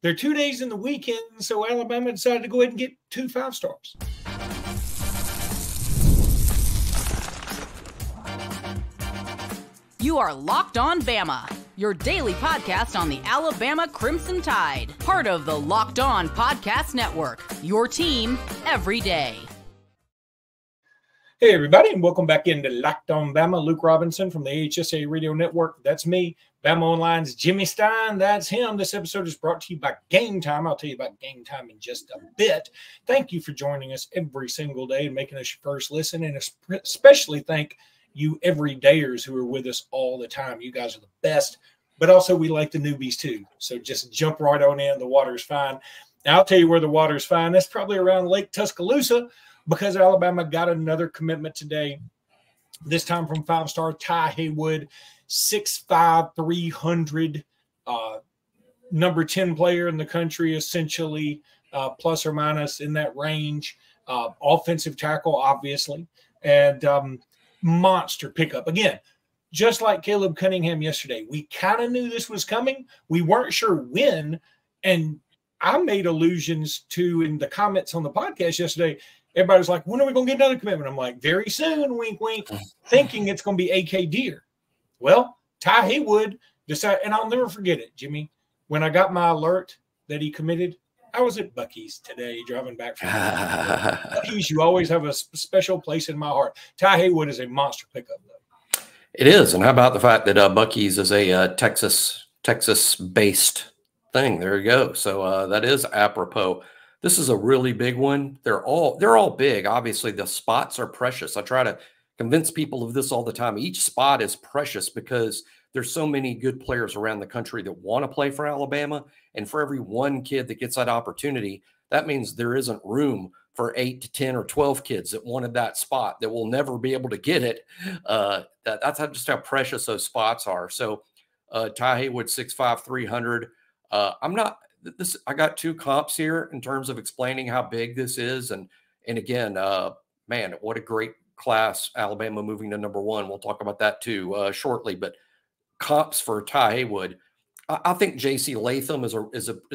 They're 2 days in the weekend, so Alabama decided to go ahead and get 2 5-stars. You are Locked On Bama, your daily podcast on the Alabama Crimson Tide. Part of the Locked On Podcast Network, your team every day. Hey, everybody, and welcome back into Locked On Bama. Luke Robinson from the HSA Radio Network. That's me. Bama Online's Jimmy Stein. That's him. This episode is brought to you by Gametime. I'll tell you about Gametime in just a bit. Thank you for joining us every single day and making us your first listen, and especially thank you everydayers who are with us all the time. You guys are the best, but also we like the newbies too. So just jump right on in. The water's fine. Now, I'll tell you where the water's fine. That's probably around Lake Tuscaloosa, because Alabama got another commitment today, this time from 5-star TyHaywood, 6'5", 300, number 10 player in the country, essentially, plus or minus in that range. Offensive tackle, obviously, and monster pickup. Again, just like Caleb Cunningham yesterday, we kind of knew this was coming. We weren't sure when, and I made allusions to in the comments on the podcast yesterday. Everybody was like, when are we going to get another commitment? I'm like, very soon, wink, wink, thinking it's going to be AK Deer. Well, TyHaywood decided, and I'll never forget it, Jimmy. When I got my alert that he committed, I was at Buc-ee's today driving back from Buc-ee's. You always have a special place in my heart. TyHaywood is a monster pickup, though. It is. And how about the fact that Buc-ee's is a Texas-based thing? There you go. So that is apropos. This is a really big one. They're all big. Obviously, the spots are precious. I try to convince people of this all the time. Each spot is precious because there's so many good players around the country that want to play for Alabama. And for every one kid that gets that opportunity, that means there isn't room for 8 to 10 or 12 kids that wanted that spot that will never be able to get it. That's just how precious those spots are. So TyHaywood, 6'5", 300. I got 2 comps here in terms of explaining how big this is. And again, man, what a great class. Alabama moving to number 1. We'll talk about that too shortly, but comps for TyHaywood. I think JC Latham is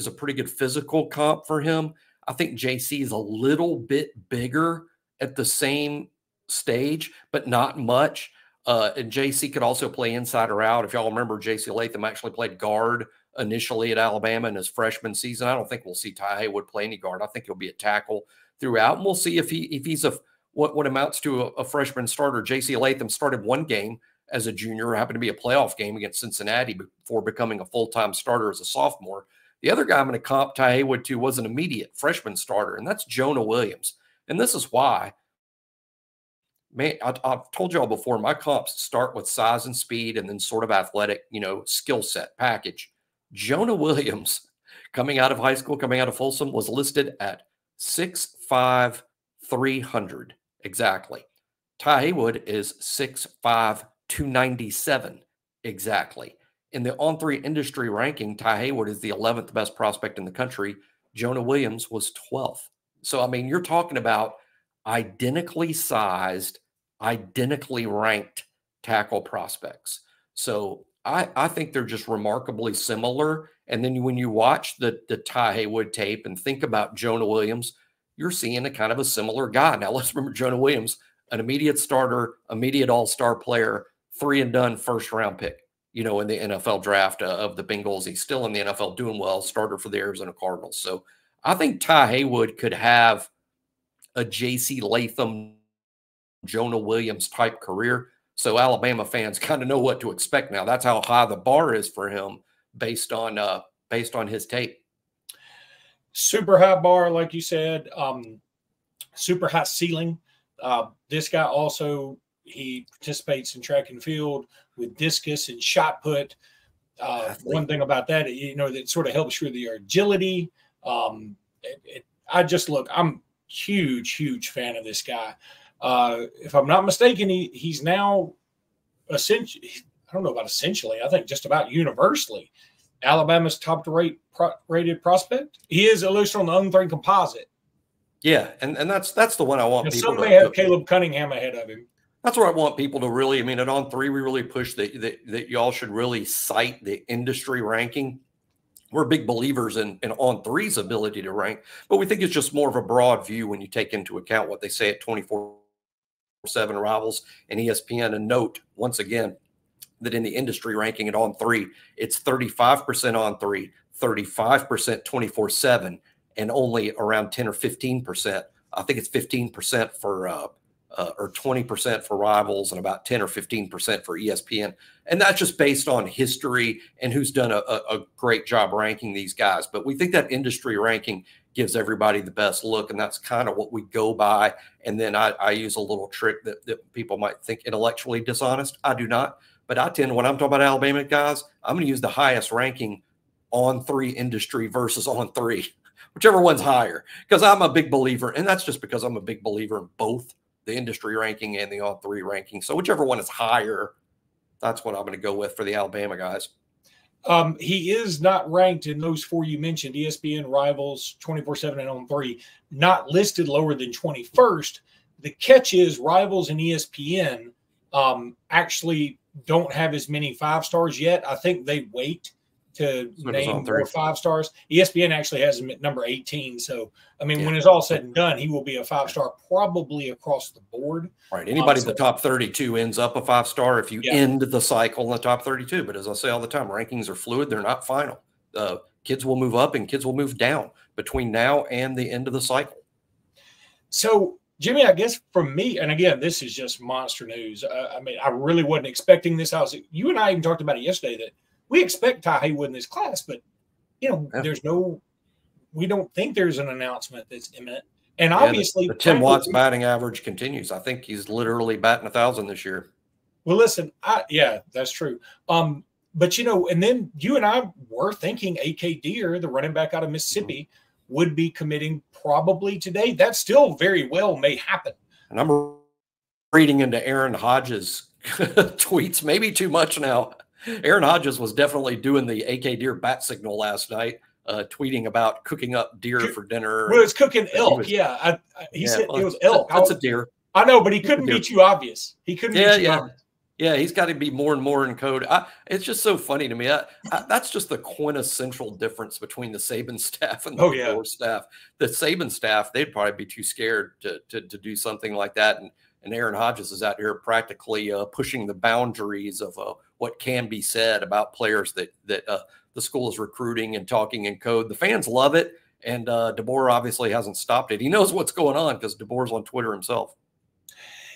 a pretty good physical comp for him. I think JC is a little bit bigger at the same stage, but not much. And JC could also play inside or out. If y'all remember, JC Latham actually played guard initially at Alabama in his freshman season. I don't think we'll see TyHaywood play any guard. I think he'll be a tackle throughout, and we'll see if he's what amounts to a freshman starter. JC Latham started 1 game as a junior, happened to be a playoff game against Cincinnati before becoming a full-time starter as a sophomore. The other guy I'm going to comp TyHaywood to was an immediate freshman starter, and that's Jonah Williams. And this is why, man, I've told y'all before, my comps start with size and speed and then sort of athletic, skill set package. Jonah Williams, coming out of high school, coming out of Folsom, was listed at 6'5", 300 exactly. TyHaywood is 6'5", 297 exactly. In the On3 industry ranking, TyHaywood is the 11th best prospect in the country. Jonah Williams was 12th. So, I mean, you're talking about identically sized, identically ranked tackle prospects. So I think they're just remarkably similar. And then when you watch the TyHaywood tape and think about Jonah Williams, you're seeing a kind of a similar guy. Now, let's remember Jonah Williams, an immediate starter, immediate all-star player, 3-and-done first-round pick, in the NFL draft of the Bengals. He's still in the NFL doing well, starter for the Arizona Cardinals. So I think TyHaywood could have a J.C. Latham, Jonah Williams type career. So Alabama fans kind of know what to expect now. That's how high the bar is for him based on his tape. Super high bar, like you said, super high ceiling. This guy also, he participates in track and field with discus and shot put. One thing about that, that sort of helps with your agility. I'm huge fan of this guy. If I'm not mistaken, he's now essentially, I don't know about essentially, I think just about universally Alabama's top-rated prospect. He is at least on the On3 composite. Yeah, and that's the one I want people some may have Caleb Cunningham ahead of him. That's what I want people to really, at On3, we really push that y'all should really cite the industry ranking. we're big believers in On3's ability to rank, but we think it's just more of a broad view when you take into account what they say at 24/7 Rivals and ESPN. And note, once again, that in the industry ranking at On3, it's 35% On3, 35% 24/7, and only around 10 or 15%. I think it's 15% for or 20% for Rivals and about 10 or 15% for ESPN. And that's just based on history and who's done a great job ranking these guys. But we think that industry ranking gives everybody the best look, and that's kind of what we go by. And then I use a little trick that people might think intellectually dishonest. I do not. But I tend, when I'm talking about Alabama guys, I'm going to use the highest ranking On3 industry versus On3, whichever one's higher, because I'm a big believer. And that's just because I'm a big believer in both the industry ranking and the On3 ranking. So whichever one is higher, that's what I'm going to go with for the Alabama guys. He is not ranked in those four you mentioned, ESPN, Rivals, 24/7, and On3, not listed lower than 21st. The catch is Rivals and ESPN actually don't have as many 5 stars yet. I think they wait to name more 5 stars. ESPN actually has him at number 18. So, I mean, when it's all said and done, he will be a 5-star probably across the board. Right. Anybody in the top 32 ends up a 5-star if you end the cycle in the top 32. But as I say all the time, rankings are fluid. They're not final. Kids will move up and kids will move down between now and the end of the cycle. So, Jimmy, I guess for me, and again, this is just monster news. I mean, I really wasn't expecting this. You and I even talked about it yesterday that we expect TyHaywood in this class, but we don't think there's an announcement that's imminent. And obviously, the Tim Watts batting average continues. I think he's literally batting 1,000 this year. Well, listen, yeah, that's true. But and then you and I were thinking AK Deere, the running back out of Mississippi, would be committing probably today. That still very well may happen. And I'm reading into Aaron Hodges' tweets, maybe too much now. Aaron Hodges was definitely doing the AK Deer bat signal last night, tweeting about cooking up deer for dinner. Well, it's cooking elk. He said it was elk. That's a deer. I know, but he couldn't be too obvious. He couldn't be too obvious. Yeah, he's got to be more and more in code. It's just so funny to me. That's just the quintessential difference between the Saban staff and the DeBoer staff. The Saban staff, they'd probably be too scared to do something like that. And Aaron Hodges is out here practically pushing the boundaries of what can be said about players that the school is recruiting and talking in code. The fans love it, and DeBoer obviously hasn't stopped it. He knows what's going on because DeBoer's on Twitter himself.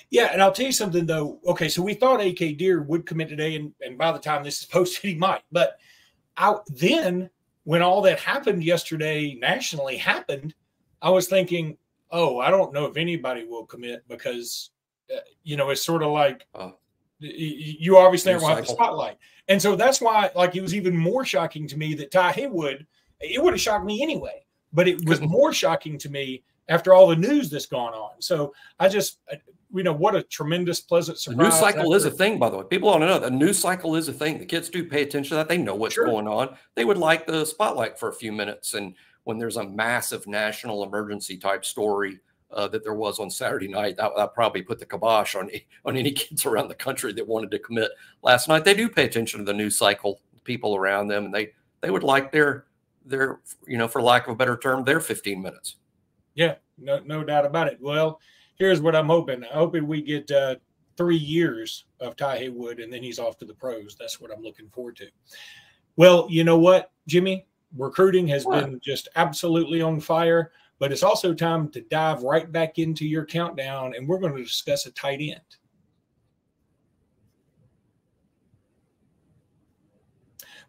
Yeah, and I'll tell you something, though. Okay, so we thought AK Deere would commit today, and by the time this is posted, he might. But then when all that happened yesterday nationally happened, I was thinking, oh, I don't know if anybody will commit because, it's sort of like you obviously don't have the spotlight. And so that's why, it was even more shocking to me that TyHaywood, it would have shocked me anyway, but it was more shocking to me after all the news that's gone on. So I just – what a tremendous, pleasant surprise. The news cycle is a thing, by the way. People don't know the news cycle is a thing. The kids do pay attention to that. They know what's going on. They would like the spotlight for a few minutes. And when there's a massive national emergency type story that there was on Saturday night, that probably put the kibosh on any kids around the country that wanted to commit last night. They do pay attention to the news cycle, people around them, and they would like their for lack of a better term, their 15 minutes. Yeah, no doubt about it. Well, here's what I'm hoping. I'm hoping we get 3 years of TyHaywood, and then he's off to the pros. That's what I'm looking forward to. Well, you know what, Jimmy? Recruiting has been just absolutely on fire, but it's also time to dive right back into your countdown, and we're going to discuss a tight end.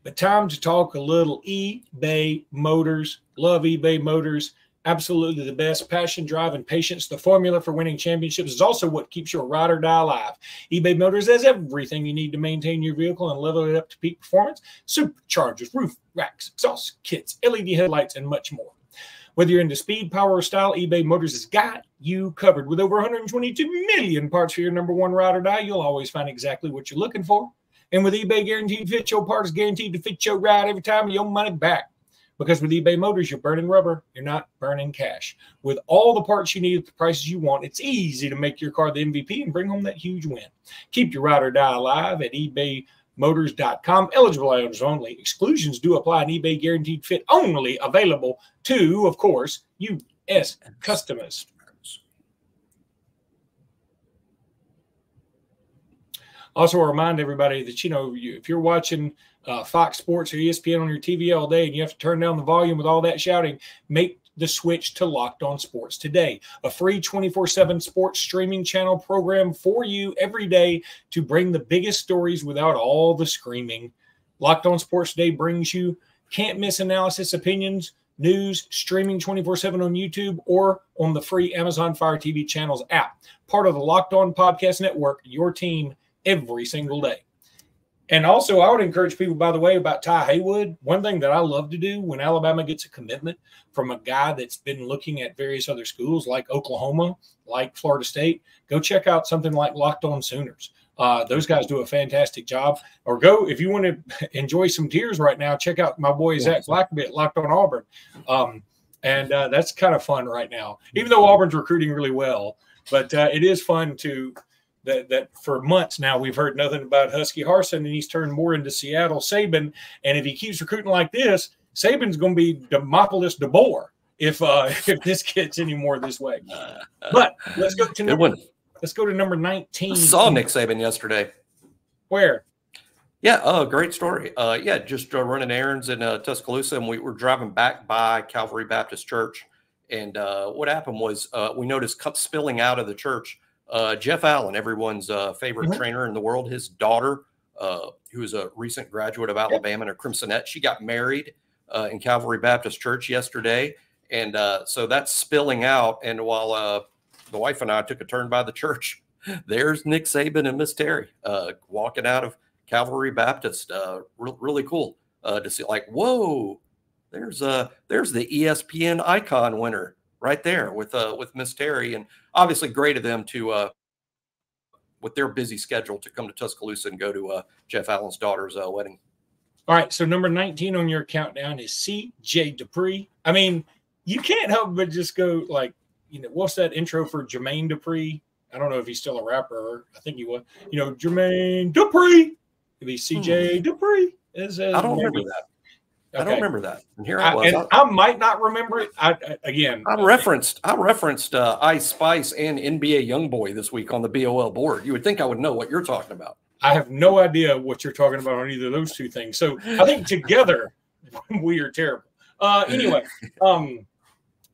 But time to talk a little eBay Motors. Love eBay Motors. Absolutely the best. Passion, drive, and patience. The formula for winning championships is also what keeps your ride or die alive. eBay Motors has everything you need to maintain your vehicle and level it up to peak performance. Superchargers, roof racks, exhaust kits, LED headlights, and much more. Whether you're into speed, power, or style, eBay Motors has got you covered. With over 122 million parts for your number one ride or die, you'll always find exactly what you're looking for. And with eBay Guaranteed Fit, your part is guaranteed to fit your ride every time, and your money back. Because with eBay Motors, you're burning rubber. You're not burning cash. With all the parts you need at the prices you want, it's easy to make your car the MVP and bring home that huge win. Keep your ride or die alive at eBay Motors.com. Eligible items only. Exclusions do apply. An eBay guaranteed fit only. Available to, of course, U.S. customers. Also, I'll remind everybody that, if you're watching Fox Sports or ESPN on your TV all day and you have to turn down the volume with all that shouting, make the switch to Locked On Sports today, a free 24/7 sports streaming channel program for you every day to bring the biggest stories without all the screaming. Locked On Sports Today brings you can't miss analysis, opinions, news, streaming 24/7 on YouTube or on the free Amazon Fire TV channels app. Part of the Locked On Podcast Network, your team every single day. And also, I would encourage people, by the way, about TyHaywood. One thing that I love to do when Alabama gets a commitment from a guy that's been looking at various other schools like Oklahoma, like Florida State, go check out something like Locked On Sooners. Those guys do a fantastic job. Or go, if you want to enjoy some tears right now, check out my boy Zach Blackerby at Locked On Auburn. And that's kind of fun right now, even though Auburn's recruiting really well. But it is fun to – that for months now we've heard nothing about Husky Harsin, and he's turned more into Seattle Saban. And if he keeps recruiting like this, Saban's going to be Demopolis DeBoer if this gets any more this way. But let's go to number 19. I saw Nick Saban yesterday. Where? Yeah, great story. Just running errands in Tuscaloosa, and we were driving back by Calvary Baptist Church. And what happened was we noticed spilling out of the church. Jeff Allen, everyone's favorite trainer in the world, his daughter, who is a recent graduate of Alabama and a Crimsonette, she got married in Calvary Baptist Church yesterday. And so that's spilling out. And while the wife and I took a turn by the church, there's Nick Saban and Miss Terry walking out of Calvary Baptist. Really cool to see, like, whoa, there's the ESPN icon winner right there with Miss Terry. And obviously great of them to, with their busy schedule, to come to Tuscaloosa and go to Jeff Allen's daughter's wedding. All right, so number 19 on your countdown is C.J. Dippre. I mean, you can't help but just go like, what's that intro for Jermaine Dupri? I don't know if he's still a rapper. I think he was. Jermaine Dupri. He's C.J. Dupre. I don't remember that. Okay. I don't remember that. And here I was. I might not remember it. I referenced Ice Spice and NBA YoungBoy this week on the BOL board. You would think I would know what you're talking about. I have no idea what you're talking about on either of those two things. So I think together we are terrible. Anyway,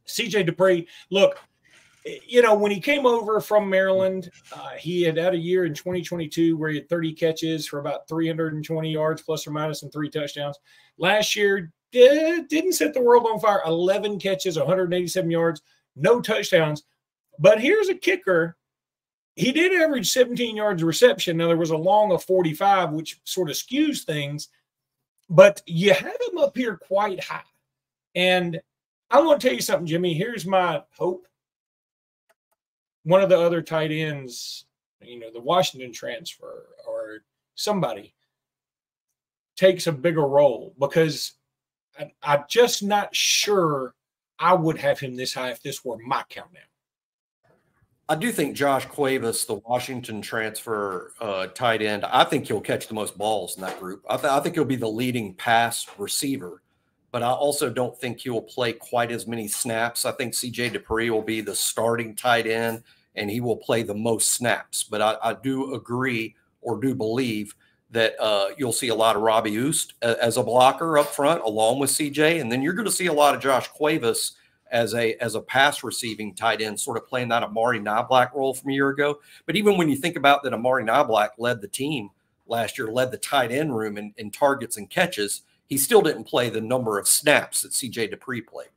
C.J. Dippre, look, when he came over from Maryland, he had a year in 2022 where he had 30 catches for about 320 yards plus or minus and 3 touchdowns. Last year, didn't set the world on fire. 11 catches, 187 yards, no touchdowns. But here's a kicker. He did average 17 yards reception. Now, there was a long of 45, which sort of skews things. But you have him up here quite high. And I want to tell you something, Jimmy. Here's my hope. One of the other tight ends, the Washington transfer or somebody, takes a bigger role, because I'm just not sure I would have him this high if this were my countdown. I do think Josh Cuevas, the Washington transfer tight end, I think he'll catch the most balls in that group. I think he'll be the leading pass receiver, but I also don't think he will play quite as many snaps. I think C.J. Dippre will be the starting tight end, and he will play the most snaps. But I do agree or do believe that you'll see a lot of Robbie Oost as a blocker up front along with CJ. And then you're going to see a lot of Josh Cuevas as a pass receiving tight end, sort of playing that Amari Niblack role from a year ago. But even when you think about that, Amari Niblack led the team last year, led the tight end room in targets and catches, he still didn't play the number of snaps that C.J. Dippre played.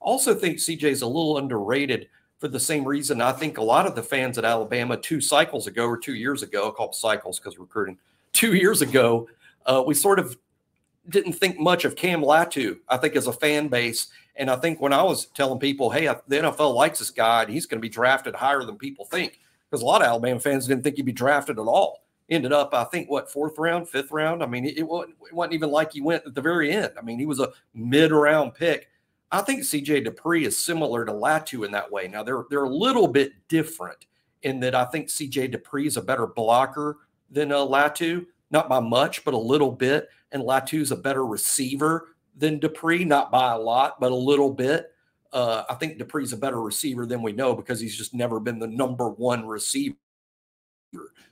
Also think C.J.'s a little underrated for the same reason I think a lot of the fans at Alabama 2 cycles ago or 2 years ago, I call them cycles because recruiting, 2 years ago, we sort of didn't think much of Cam Latu, I think, as a fan base. And I think when I was telling people, hey, the NFL likes this guy and he's going to be drafted higher than people think, because a lot of Alabama fans didn't think he'd be drafted at all. Ended up, I think, 4th round, 5th round? I mean, it wasn't even like he went at the very end. I mean, he was a mid-round pick. I think C.J. Dippre is similar to Latu in that way. Now, they're a little bit different in that I think C.J. Dippre is a better blocker than Latu, not by much, but a little bit. And Latu's a better receiver than Dippre, not by a lot, but a little bit. I think Dupre's a better receiver than we know because he's just never been the number one receiver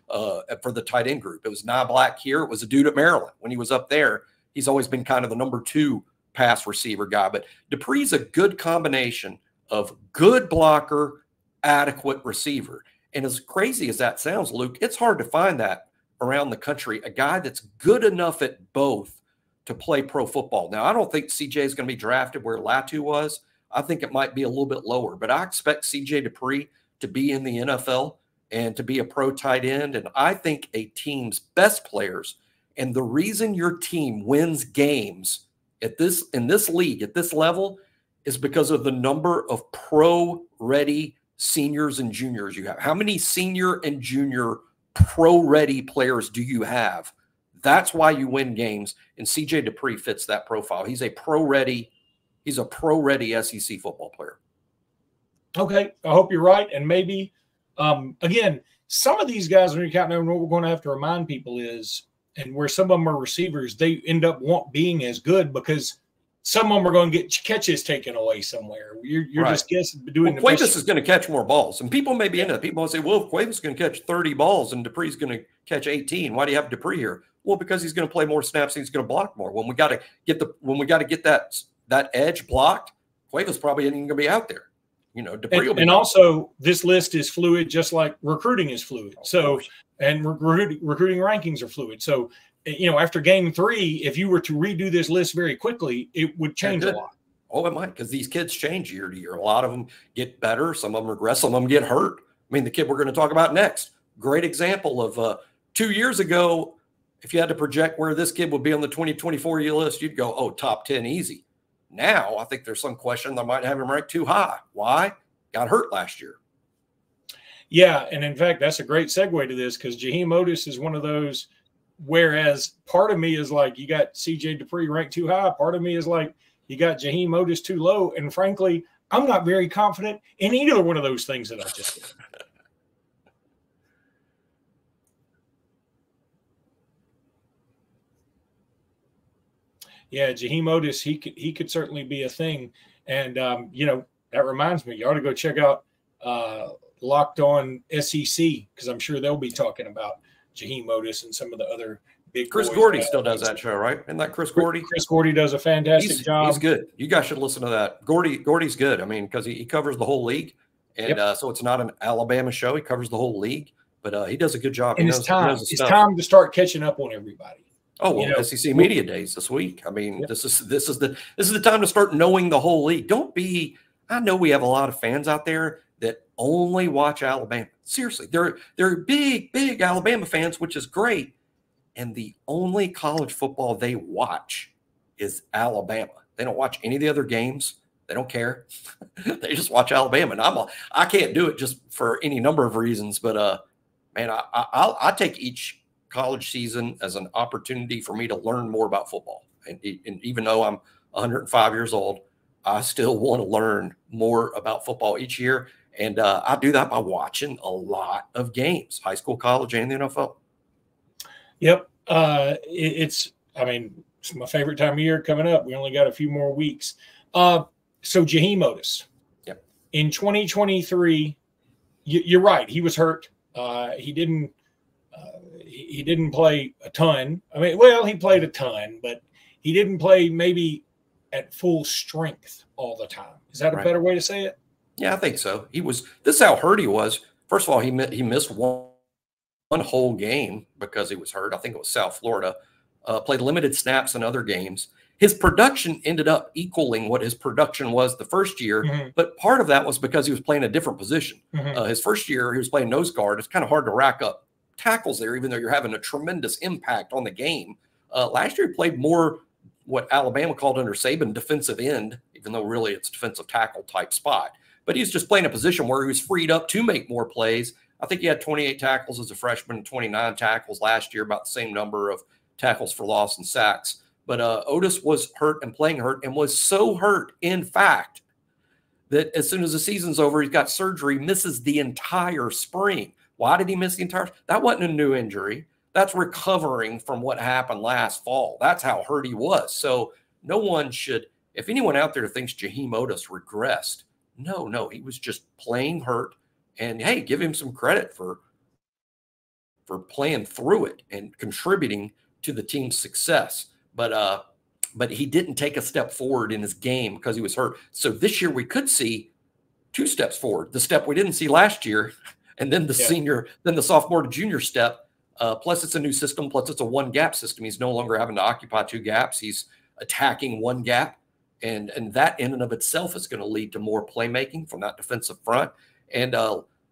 for the tight end group. It was Nye Black here. It was a dude at Maryland. When he was up there, he's always been kind of the number 2 pass receiver guy. But Dupre's a good combination of good blocker, adequate receiver. And as crazy as that sounds, Luke, it's hard to find that around the country, a guy that's good enough at both to play pro football. Now, I don't think CJ is going to be drafted where Latu was. I think it might be a little bit lower, but I expect CJ Dippre to be in the NFL and to be a pro tight end. And I think a team's best players, and the reason your team wins games in this league at this level is because of the number of pro-ready seniors and juniors you have. How many senior and junior pro-ready players do you have? That's why you win games, and CJ Dippre fits that profile. He's a pro-ready SEC football player. Okay, I hope you're right. And maybe, again, some of these guys, when you're counting over, what we're going to have to remind people is, and where some of them are receivers, they end up being as good because some of them are going to get catches taken away somewhere. You're right. Just guessing. Cuevas is going to catch more balls. And people may be into it. People will say, well, if Cuevas is going to catch 30 balls and Dupre's going to catch 18, why do you have Dippre here? Well, because he's going to play more snaps and he's going to block more. When we got to get that edge blocked, Cuevas probably isn't going to be out there. Dippre and also this list is fluid, just like recruiting is fluid. So, and recruiting rankings are fluid. So, after game 3, if you were to redo this list very quickly, it would change a lot. Oh, it might, because these kids change year to year. A lot of them get better. Some of them regress. Some of them get hurt. I mean, the kid we're going to talk about next, great example of 2 years ago, if you had to project where this kid would be on the 2024 year list, you'd go, oh, top 10 easy. Now, I think there's some question that might have him ranked too high. Why? Got hurt last year. Yeah, and in fact, that's a great segue to this because Jaheim Oatis is one of those, whereas part of me is like, you got CJ Dippre ranked too high. Part of me is like, you got Jaheim Oatis too low. And frankly, I'm not very confident in either one of those things that I just did. Yeah, Jaheim Oatis, he could certainly be a thing. And, that reminds me, you ought to go check out Locked On SEC because I'm sure they'll be talking about Jaheim Oatis and some of the other big Chris Gordy still does that show, right? Isn't that Chris Gordy? Chris Gordy does a fantastic job. He's good. You guys should listen to that. Gordy's good. I mean, because he covers the whole league. And so it's not an Alabama show. He covers the whole league. But he does a good job. And it's time to start catching up on everybody. Oh, well, SEC Media Days this week. I mean, this is the time to start knowing the whole league. I know we have a lot of fans out there that only watch Alabama. Seriously, they're big Alabama fans, which is great. And the only college football they watch is Alabama. They don't watch any of the other games. They don't care. They just watch Alabama. And I can't do it just for any number of reasons. But man, I take each college season as an opportunity for me to learn more about football. And even though I'm 105 years old, I still want to learn more about football each year. And I do that by watching a lot of games, high school, college, and the NFL. Yep. It's my favorite time of year coming up. We only got a few more weeks. So Jaheim Oatis. Yep. In 2023, you're right. He was hurt. He didn't play a ton. I mean, well, he played a ton, but he didn't play maybe at full strength all the time. Is that a better way to say it? Yeah, I think so. This is how hurt he was. First of all, he missed one whole game because he was hurt. I think it was South Florida. Played limited snaps in other games. His production ended up equaling what his production was the first year, but part of that was because he was playing a different position. His first year, he was playing nose guard. It's kind of hard to rack up tackles there, even though you're having a tremendous impact on the game. Last year, he played more what Alabama called under Saban defensive end, even though really it's defensive tackle type spot. But he's just playing a position where he was freed up to make more plays. I think he had 28 tackles as a freshman, 29 tackles last year, about the same number of tackles for loss and sacks. But Oatis was hurt and playing hurt and was so hurt, in fact, that as soon as the season's over, he's got surgery, misses the entire spring. Why did he miss the entire? That wasn't a new injury. That's recovering from what happened last fall. That's how hurt he was. So no one should, if anyone out there thinks Jaheim Oatis regressed, no, he was just playing hurt. And hey, give him some credit for playing through it and contributing to the team's success. But he didn't take a step forward in his game because he was hurt. So this year we could see 2 steps forward. The step we didn't see last year, and then the sophomore to junior step. Plus it's a new system. Plus it's a 1 gap system. He's no longer having to occupy 2 gaps. He's attacking 1 gap. And that in and of itself is going to lead to more playmaking from that defensive front. And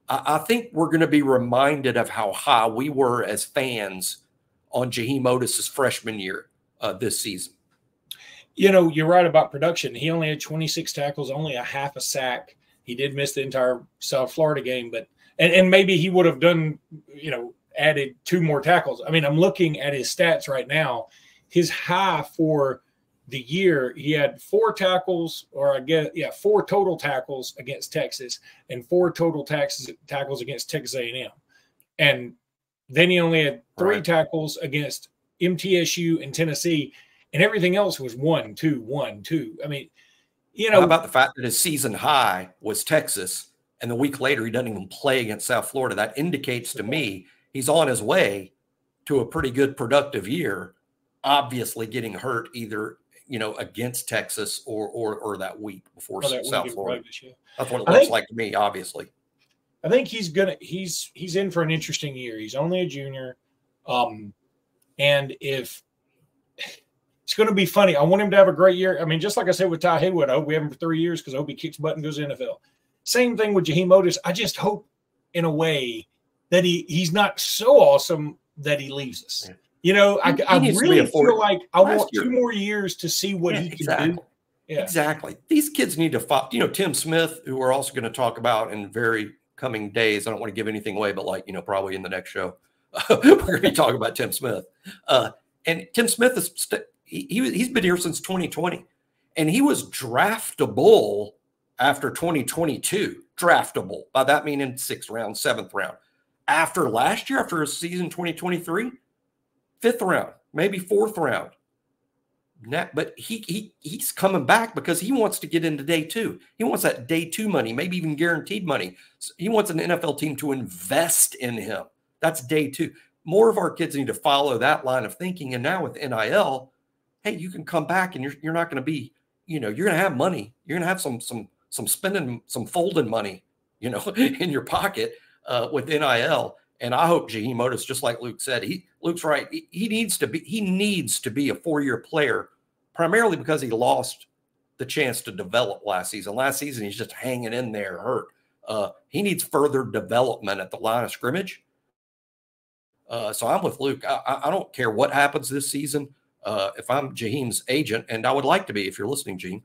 I think we're going to be reminded of how high we were as fans on Jaheim Oatis' freshman year this season. You know, you're right about production. He only had 26 tackles, only a half a sack. He did miss the entire South Florida game, but and maybe he would have done, added 2 more tackles. I mean, I'm looking at his stats right now. His high for the year, he had 4 tackles, or 4 total tackles against Texas and 4 total tackles against Texas A&M. And then he only had 3 tackles against MTSU and Tennessee, and everything else was 1, 2, 1, 2. I mean, how about the fact that his season high was Texas, and the week later he doesn't even play against South Florida? That indicates to me he's on his way to a pretty good productive year, obviously getting hurt either against Texas or that week before South Florida. That's what it looks like to me, obviously. I think he's in for an interesting year. He's only a junior. And if it's going to be funny, I want him to have a great year. I mean, just like I said with TyHaywood, I hope we have him for 3 years because I hope he kicks butt and goes to the NFL. Same thing with Jaheim Oatis. I just hope in a way that he's not so awesome that he leaves us. I really feel like I want 2 more years to see what he can do. Yeah. Exactly. These kids need to follow. Tim Smith, who we're also going to talk about in very coming days. I don't want to give anything away, but probably in the next show, we're going to be talking about Tim Smith. And Tim Smith he's been here since 2020, and he was draftable after 2022. Draftable, by that meaning 6th round, 7th round. After last year, after his season 2023, 5th round, maybe 4th round. But he's coming back because he wants to get into day 2. He wants that day 2 money, maybe even guaranteed money. He wants an NFL team to invest in him. That's day 2. More of our kids need to follow that line of thinking. And now with NIL, hey, you can come back and you're not going to be, you're going to have money. You're going to have some spending, some folding money, in your pocket with NIL. And I hope Jaheim Oatis, just like Luke said, Luke's right. He needs to be a 4-year player, primarily because he lost the chance to develop last season. Last season, he's just hanging in there hurt. He needs further development at the line of scrimmage. So I'm with Luke. I don't care what happens this season. If I'm Jaheim's agent, and I would like to be, if you're listening, Gene,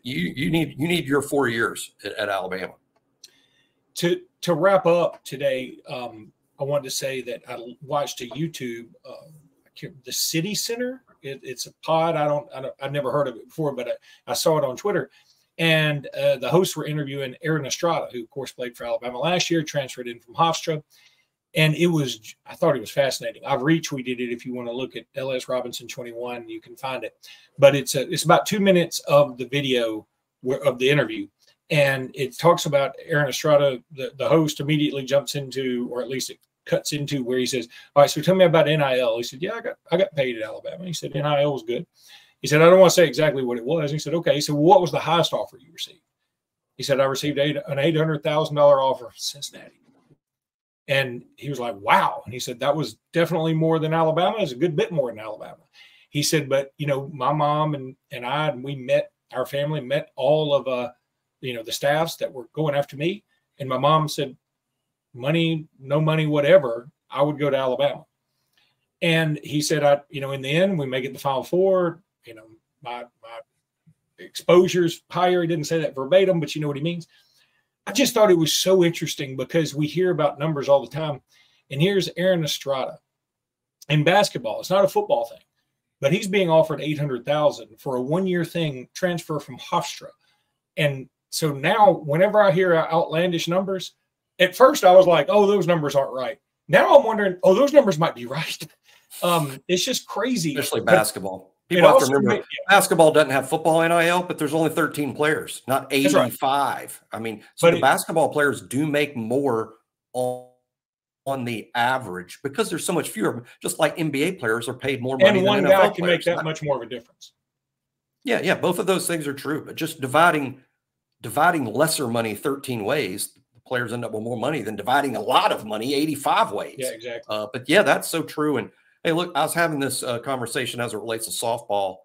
you need your 4 years at Alabama. To wrap up today, I wanted to say that I watched a YouTube, the City Center. It's a pod. I've never heard of it before, but I saw it on Twitter. And the hosts were interviewing Aaron Estrada, who of course played for Alabama last year, transferred in from Hofstra. And I thought it was fascinating. I've retweeted it. If you want to look at LS Robinson 21, you can find it. But it's about 2 minutes of the video of the interview. And it talks about Aaron Estrada. The host immediately jumps into, or at least it cuts into, where he says, all right, so tell me about NIL. He said, yeah, I got paid at Alabama. He said, NIL was good. He said, I don't want to say exactly what it was. He said, okay. He said, well, what was the highest offer you received? He said, I received an $800,000 offer from Cincinnati. And he was like, wow. And he said, that was definitely more than Alabama. It's a good bit more than Alabama. He said, but, my mom and I, and our family met all of, the staffs that were going after me. And my mom said, money, no money, whatever, I would go to Alabama. And he said, in the end, we make it the Final Four. My exposure's higher. He didn't say that verbatim, but you know what he means. I just thought it was so interesting because we hear about numbers all the time. And here's Aaron Estrada. In basketball, it's not a football thing, but he's being offered $800,000 for a 1-year thing, transfer from Hofstra. And so now whenever I hear outlandish numbers, at first I was like, oh, those numbers aren't right. Now I'm wondering, those numbers might be right. It's just crazy. Especially basketball. People have to remember, basketball doesn't have football NIL, but there's only 13 players, not 85. Right. I mean, so the basketball players do make more on the average because there's so much fewer, just like NBA players are paid more money. And one guy can make that much more of a difference. Yeah. Both of those things are true, but just dividing lesser money 13 ways, the players end up with more money than dividing a lot of money 85 ways. Yeah, exactly. But yeah, that's so true. And hey, look, I was having this conversation as it relates to softball,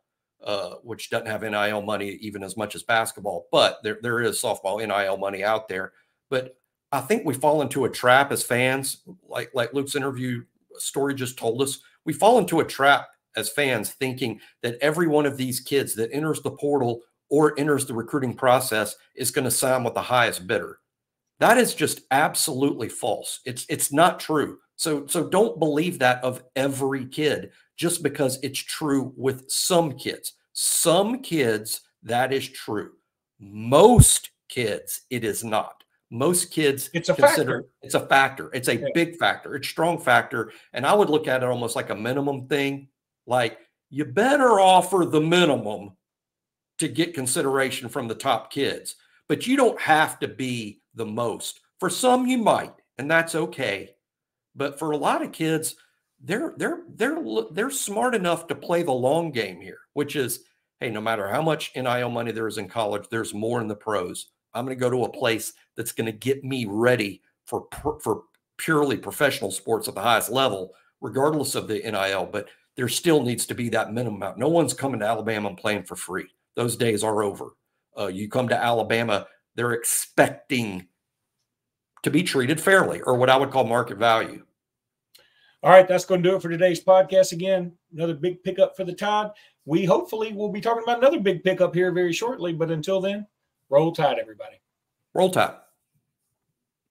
which doesn't have NIL money even as much as basketball, but there is softball NIL money out there. But I think we fall into a trap as fans, like Luke's interview story just told us. We fall into a trap as fans thinking that every one of these kids that enters the portal or enters the recruiting process is going to sign with the highest bidder. That is just absolutely false. It's not true. So don't believe that of every kid just because it's true with some kids. Some kids, that is true. Most kids, it is not. Most kids, it's a factor. It's a factor. It's a big factor. It's a strong factor. And I would look at it almost like a minimum thing. Like, you better offer the minimum to get consideration from the top kids, but you don't have to be the most. For some, you might, and that's okay. But for a lot of kids, they're smart enough to play the long game here, which is, hey, no matter how much NIL money there is in college, there's more in the pros. I'm going to go to a place that's going to get me ready for purely professional sports at the highest level, regardless of the NIL. But there still needs to be that minimum amount. No one's coming to Alabama and playing for free. Those days are over. You come to Alabama, they're expecting to be treated fairly, or what I would call market value. All right, that's going to do it for today's podcast. Again, another big pickup for the Tide. We hopefully will be talking about another big pickup here very shortly, but until then, roll Tide, everybody. Roll Tide.